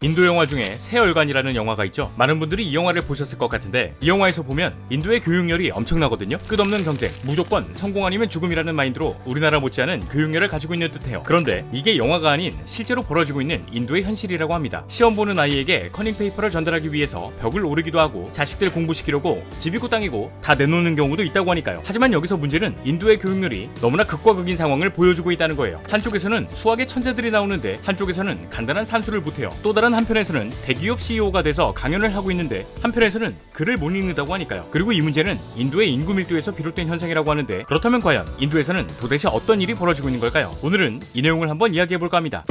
인도 영화 중에 새얼간이라는 영화가 있죠. 많은 분들이 이 영화를 보셨을 것 같은데 이 영화에서 보면 인도의 교육열이 엄청나거든요. 끝없는 경쟁, 무조건 성공 아니면 죽음이라는 마인드로 우리나라 못지않은 교육열을 가지고 있는 듯해요. 그런데 이게 영화가 아닌 실제로 벌어지고 있는 인도의 현실이라고 합니다. 시험 보는 아이에게 커닝 페이퍼를 전달하기 위해서 벽을 오르기도 하고 자식들 공부시키려고 집이고 땅이고 다 내놓는 경우도 있다고 하니까요. 하지만 여기서 문제는 인도의 교육열이 너무나 극과 극인 상황을 보여주고 있다는 거예요. 한쪽에서는 수학의 천재들이 나오는데 한쪽에서는 간단한 산수를 못해요. 또 다른 한편에서는 대기업 CEO가 돼서 강연을 하고 있는데 한편에서는 글을 못 읽는다고 하니까요. 그리고 이 문제는 인도의 인구 밀도에서 비롯된 현상이라고 하는데 그렇다면 과연 인도에서는 도대체 어떤 일이 벌어지고 있는 걸까요? 오늘은 이 내용을 한번 이야기해볼까 합니다.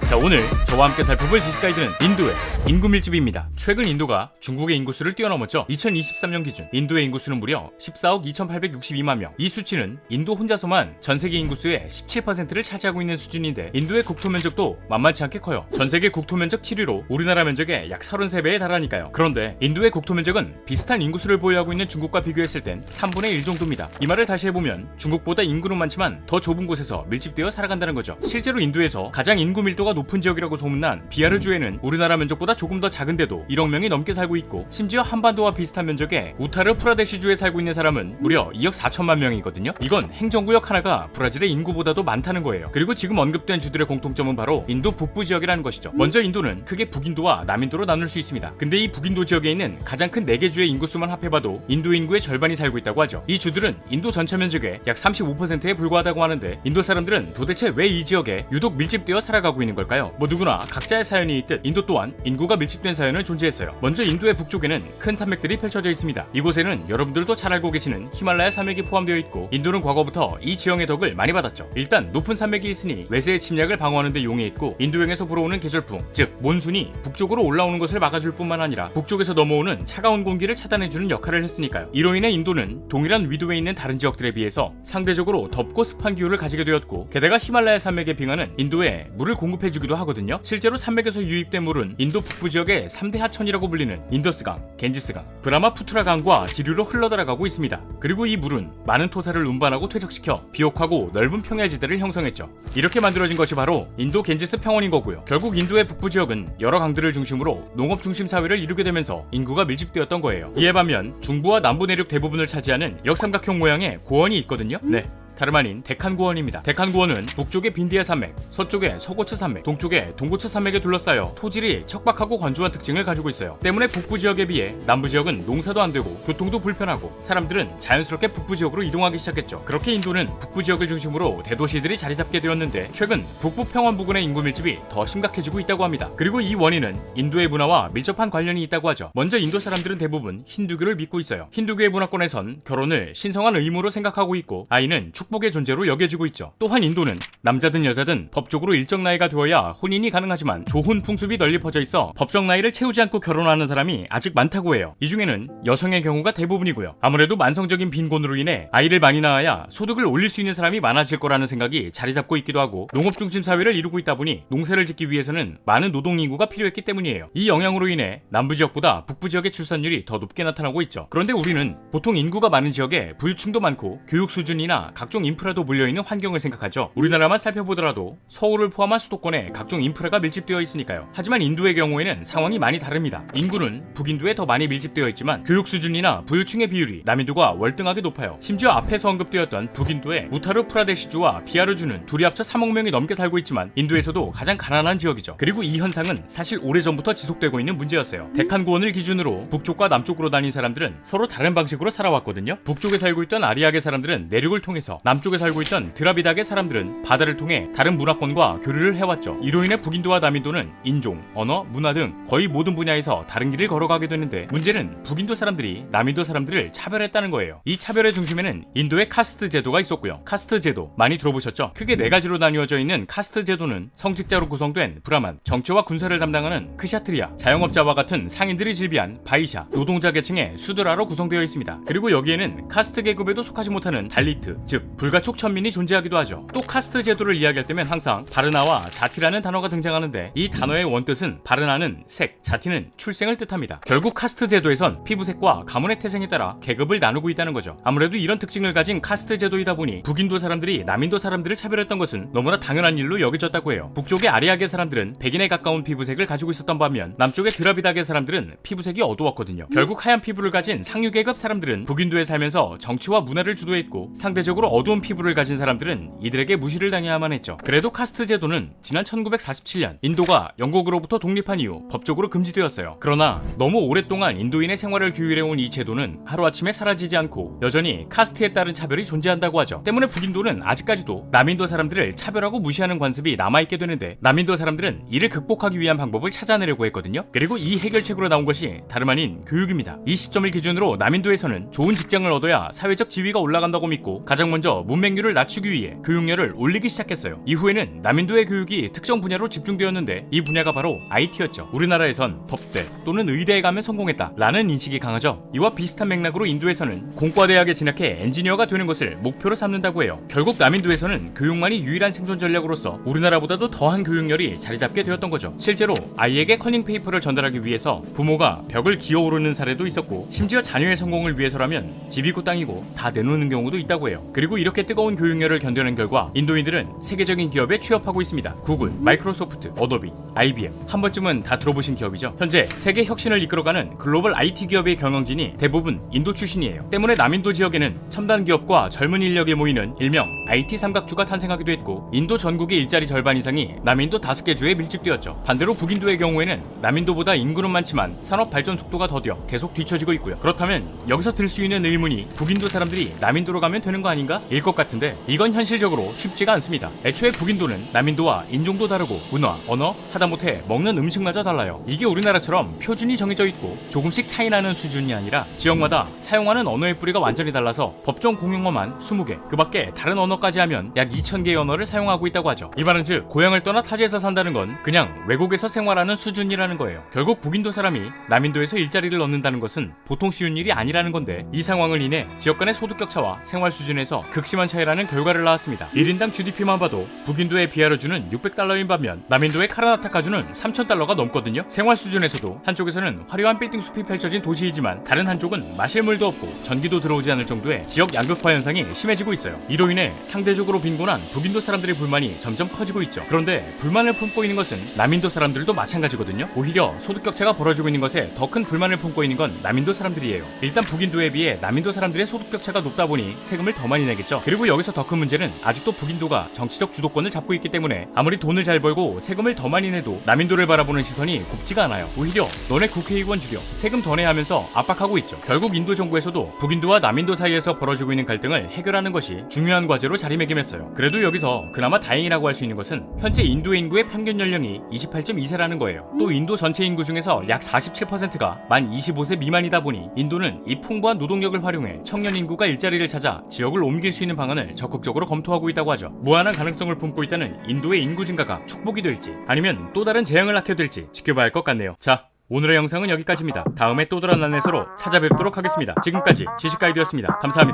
자, 오늘 저와 함께 살펴볼 지식 가이드는 인도의 인구 밀집입니다. 최근 인도가 중국의 인구수를 뛰어넘었죠. 2023년 기준 인도의 인구수는 무려 14억 2862만 명. 이 수치는 인도 혼자서만 전세계 인구수의 17%를 차지하고 있는 수준인데 인도의 국토 면적도 만만치 않게 커요. 전세계 국토 면적 7위로 우리나라 면적의 약 33배에 달하니까요. 그런데 인도의 국토 면적은 비슷한 인구수를 보유하고 있는 중국과 비교했을 땐 3분의 1 정도입니다. 이 말을 다시 해보면 중국보다 인구는 많지만 더 좁은 곳에서 밀집되어 살아간다는 거죠. 실제로 인도에서 가장 인구 밀도가 높은 지역이라고 소문난 비하르주에는 우리나라 면적보다 조금 더 작은데도 1억 명이 넘게 살고 있고 심지어 한반도와 비슷한 면적의 우타르 프라데시주에 살고 있는 사람은 무려 2억 4천만 명이거든요. 이건 행정구역 하나가 브라질의 인구보다도 많다는 거예요. 그리고 지금 언급된 주들의 공통점은 바로 인도 북부 지역이라는 것이죠. 먼저 인도는 크게 북인도와 남인도로 나눌 수 있습니다. 근데 이 북인도 지역에 있는 가장 큰 4개 주의 인구수만 합해봐도 인도 인구의 절반이 살고 있다고 하죠. 이 주들은 인도 전체 면적의 약 35%에 불과하다고 하는데 인도 사람들은 도대체 왜 이 지역에 유독 밀집되어 살아가고 있는 걸까요? 뭐 누구나 각자의 사연이 있듯 인도 또한 인구가 밀집된 사연은 존재했어요. 먼저 인도의 북쪽에는 큰 산맥들이 펼쳐져 있습니다. 이곳에는 여러분들도 잘 알고 계시는 히말라야 산맥이 포함되어 있고 인도는 과거부터 이 지형의 덕을 많이 받았죠. 일단 높은 산맥이 있으니 외세의 침략을 방어하는 데 용이했고 인도양에서 불어오는 계절풍, 즉 몬순이 북쪽으로 올라오는 것을 막아줄 뿐만 아니라 북쪽에서 넘어오는 차가운 공기를 차단해주는 역할을 했으니까요. 이로 인해 인도는 동일한 위도에 있는 다른 지역들에 비해서 상대적으로 덥고 습한 기후를 가지게 되었고 게다가 히말라야 산맥의 빙하는 인도에 물을 공급해주기도 하거든요. 실제로 산맥에서 유입된 물은 인도 북부 지역의 3대 하천이라고 불리는 인더스강, 겐지스강, 브라마푸트라강과 지류로 흘러들어가고 있습니다. 그리고 이 물은 많은 토사를 운반하고 퇴적시켜 비옥하고 넓은 평야지대를 형성했죠. 이렇게 만들어진 것이 바로 인도 겐지스 평원인 거고요. 결국 인도의 북부 지역은 여러 강들을 중심으로 농업 중심 사회를 이루게 되면서 인구가 밀집되었던 거예요. 이에 반면 중부와 남부 내륙 대부분을 차지하는 역삼각형 모양의 고원이 있거든요. 네, 다름 아닌 데칸 고원입니다. 데칸 고원은 북쪽의 빈디아 산맥, 서쪽의 서고츠 산맥, 동쪽의 동고츠 산맥에 둘러싸여 토질이 척박하고 건조한 특징을 가지고 있어요. 때문에 북부 지역에 비해 남부 지역은 농사도 안 되고 교통도 불편하고 사람들은 자연스럽게 북부 지역으로 이동하기 시작했죠. 그렇게 인도는 북부 지역을 중심으로 대도시들이 자리 잡게 되었는데 최근 북부 평원 부근의 인구 밀집이 더 심각해지고 있다고 합니다. 그리고 이 원인은 인도의 문화와 밀접한 관련이 있다고 하죠. 먼저 인도 사람들은 대부분 힌두교를 믿고 있어요. 힌두교의 문화권에선 결혼을 신성한 의무로 생각하고 있고 아이는 축복의 존재로 여겨지고 있죠. 또한 인도는 남자든 여자든 법적으로 일정 나이가 되어야 혼인이 가능하지만 조혼 풍습이 널리 퍼져 있어 법정 나이를 채우지 않고 결혼하는 사람이 아직 많다고 해요. 이 중에는 여성의 경우가 대부분이고요. 아무래도 만성적인 빈곤으로 인해 아이를 많이 낳아야 소득을 올릴 수 있는 사람이 많아질 거라는 생각이 자리 잡고 있기도 하고 농업 중심 사회를 이루고 있다 보니 농사를 짓기 위해서는 많은 노동 인구가 필요했기 때문이에요. 이 영향으로 인해 남부 지역보다 북부 지역의 출산율이 더 높게 나타나고 있죠. 그런데 우리는 보통 인구가 많은 지역에 부유층도 많고 교육 수준이나 각종 인프라도 몰려있는 환경을 생각하죠. 우리나라만 살펴보더라도 서울을 포함한 수도권에 각종 인프라가 밀집되어 있으니까요. 하지만 인도의 경우에는 상황이 많이 다릅니다. 인구는 북인도에 더 많이 밀집되어 있지만 교육 수준이나 부유층의 비율이 남인도가 월등하게 높아요. 심지어 앞에서 언급되었던 북인도의 우타르 프라데시주와 비하르주는 둘이 합쳐 3억 명이 넘게 살고 있지만 인도에서도 가장 가난한 지역이죠. 그리고 이 현상은 사실 오래전부터 지속되고 있는 문제였어요. 데칸 고원을 기준으로 북쪽과 남쪽으로 다닌 사람들은 서로 다른 방식으로 살아왔거든요. 북쪽에 살고 있던 아리아계 사람들은 내륙을 통해서 남쪽에 살고 있던 드라비닥의 사람들은 바다를 통해 다른 문화권과 교류를 해왔죠. 이로 인해 북인도와 남인도는 인종, 언어, 문화 등 거의 모든 분야에서 다른 길을 걸어가게 되는데 문제는 북인도 사람들이 남인도 사람들을 차별했다는 거예요. 이 차별의 중심에는 인도의 카스트 제도가 있었고요. 카스트 제도 많이 들어보셨죠? 크게 4가지로 나뉘어져 있는 카스트 제도는 성직자로 구성된 브라만, 정치와 군사를 담당하는 크샤트리아, 자영업자와 같은 상인들이 질비한 바이샤, 노동자 계층의 수드라로 구성되어 있습니다. 그리고 여기에는 카스트 계급에도 속하지 못하는 달리트, 즉 불가촉 천민이 존재하기도 하죠. 또 카스트 제도를 이야기할 때면 항상 바르나와 자티라는 단어가 등장하는데 이 단어의 원뜻은 바르나는 색, 자티는 출생을 뜻합니다. 결국 카스트 제도에선 피부색과 가문의 태생에 따라 계급을 나누고 있다는 거죠. 아무래도 이런 특징을 가진 카스트 제도이다 보니 북인도 사람들이 남인도 사람들을 차별했던 것은 너무나 당연한 일로 여겨졌다고 해요. 북쪽의 아리아계 사람들은 백인에 가까운 피부색을 가지고 있었던 반면 남쪽의 드라비다계 사람들은 피부색이 어두웠거든요. 결국 하얀 피부를 가진 상류계급 사람들은 북인도에 살면서 정치와 문화를 주도했고 상대적으로 어두운 피부를 가진 사람들은 이들에게 무시를 당해야만 했죠. 그래도 카스트 제도는 지난 1947년 인도가 영국으로부터 독립한 이후 법적으로 금지되었어요. 그러나 너무 오랫동안 인도인의 생활을 규율해온 이 제도는 하루아침에 사라지지 않고 여전히 카스트에 따른 차별이 존재한다고 하죠. 때문에 북인도는 아직까지도 남인도 사람들을 차별하고 무시하는 관습이 남아있게 되는데 남인도 사람들은 이를 극복하기 위한 방법을 찾아내려고 했거든요. 그리고 이 해결책으로 나온 것이 다름 아닌 교육입니다. 이 시점을 기준으로 남인도에서는 좋은 직장을 얻어야 사회적 지위가 올라간다고 믿고 가장 먼저 문맹률을 낮추기 위해 교육열을 올리기 시작했어요. 이후에는 남인도의 교육이 특정 분야로 집중되었는데 이 분야가 바로 IT였죠. 우리나라에선 법대 또는 의대에 가면 성공했다 라는 인식이 강하죠. 이와 비슷한 맥락으로 인도에서는 공과대학에 진학해 엔지니어가 되는 것을 목표로 삼는다고 해요. 결국 남인도에서는 교육만이 유일한 생존 전략으로서 우리나라보다도 더한 교육열이 자리잡게 되었던 거죠. 실제로 아이에게 커닝 페이퍼를 전달하기 위해서 부모가 벽을 기어오르는 사례도 있었고 심지어 자녀의 성공을 위해서라면 집이고 땅이고 다 내놓는 경우도 있다고 해요. 그리고 이렇게 뜨거운 교육열을 견뎌낸 결과 인도인들은 세계적인 기업에 취업하고 있습니다. 구글, 마이크로소프트, 어도비, IBM 한 번쯤은 다 들어보신 기업이죠. 현재 세계 혁신을 이끌어가는 글로벌 IT 기업의 경영진이 대부분 인도 출신이에요. 때문에 남인도 지역에는 첨단 기업과 젊은 인력이 모이는 일명 IT 삼각주가 탄생하기도 했고 인도 전국의 일자리 절반 이상이 남인도 5개 주에 밀집되었죠. 반대로 북인도의 경우에는 남인도보다 인구는 많지만 산업 발전 속도가 더뎌 계속 뒤처지고 있고요. 그렇다면 여기서 들 수 있는 의문이 북인도 사람들이 남인도로 가면 되는 거 아닌가? 일 것 같은데 이건 현실적으로 쉽지가 않습니다. 애초에 북인도는 남인도와 인종도 다르고 문화, 언어, 하다못해 먹는 음식마저 달라요. 이게 우리나라처럼 표준이 정해져 있고 조금씩 차이 나는 수준이 아니라 지역마다 사용하는 언어의 뿌리가 완전히 달라서 법정 공용어만 20개, 그 밖에 다른 언어까지 하면 약 2000개의 언어를 사용하고 있다고 하죠. 이 말은 즉 고향을 떠나 타지에서 산다는 건 그냥 외국에서 생활하는 수준이라는 거예요. 결국 북인도 사람이 남인도에서 일자리를 얻는다는 것은 보통 쉬운 일이 아니라는 건데 이 상황을 인해 지역 간의 소득 격차와 생활 수준에서 극심한 차이라는 결과를 낳았습니다. 1인당 GDP만 봐도 북인도의 비하르주는 600달러인 반면 남인도의 카르나타카주는 3000달러가 넘거든요. 생활 수준에서도 한쪽에서는 화려한 빌딩 숲이 펼쳐진 도시이지만 다른 한쪽은 마실 물도 없고 전기도 들어오지 않을 정도의 지역 양극화 현상이 심해지고 있어요. 이로 인해 상대적으로 빈곤한 북인도 사람들의 불만이 점점 커지고 있죠. 그런데 불만을 품고 있는 것은 남인도 사람들도 마찬가지거든요. 오히려 소득 격차가 벌어지고 있는 것에 더 큰 불만을 품고 있는 건 남인도 사람들이에요. 일단 북인도에 비해 남인도 사람들의 소득 격차가 높다 보니 세금을 더 많이 내겠죠. 그리고 여기서 더 큰 문제는 아직도 북인도가 정치적 주도권을 잡고 있기 때문에 아무리 돈을 잘 벌고 세금을 더 많이 내도 남인도를 바라보는 시선이 곱지가 않아요. 오히려 너네 국회의원 죽여, 세금 더 내 하면서 압박하고 있죠. 결국 인도 정부에서도 북인도와 남인도 사이에서 벌어지고 있는 갈등을 해결하는 것이 중요한 과제로 자리매김했어요. 그래도 여기서 그나마 다행이라고 할 수 있는 것은 현재 인도 인구의 평균 연령이 28.2세라는 거예요. 또 인도 전체 인구 중에서 약 47%가 만 25세 미만이다 보니 인도는 이 풍부한 노동력을 활용해 청년 인구가 일자리를 찾아 지역을 옮길 수 있는 방안을 적극적으로 검토하고 있다고 하죠. 무한한 가능성을 품고 있다는 인도의 인구 증가가 축복이 될지 아니면 또 다른 재앙을 낳게 될지 지켜봐야 할 것 같네요. 자, 오늘의 영상은 여기까지입니다. 다음에 또 다른 안내서로 찾아뵙도록 하겠습니다. 지금까지 지식가이드였습니다. 감사합니다.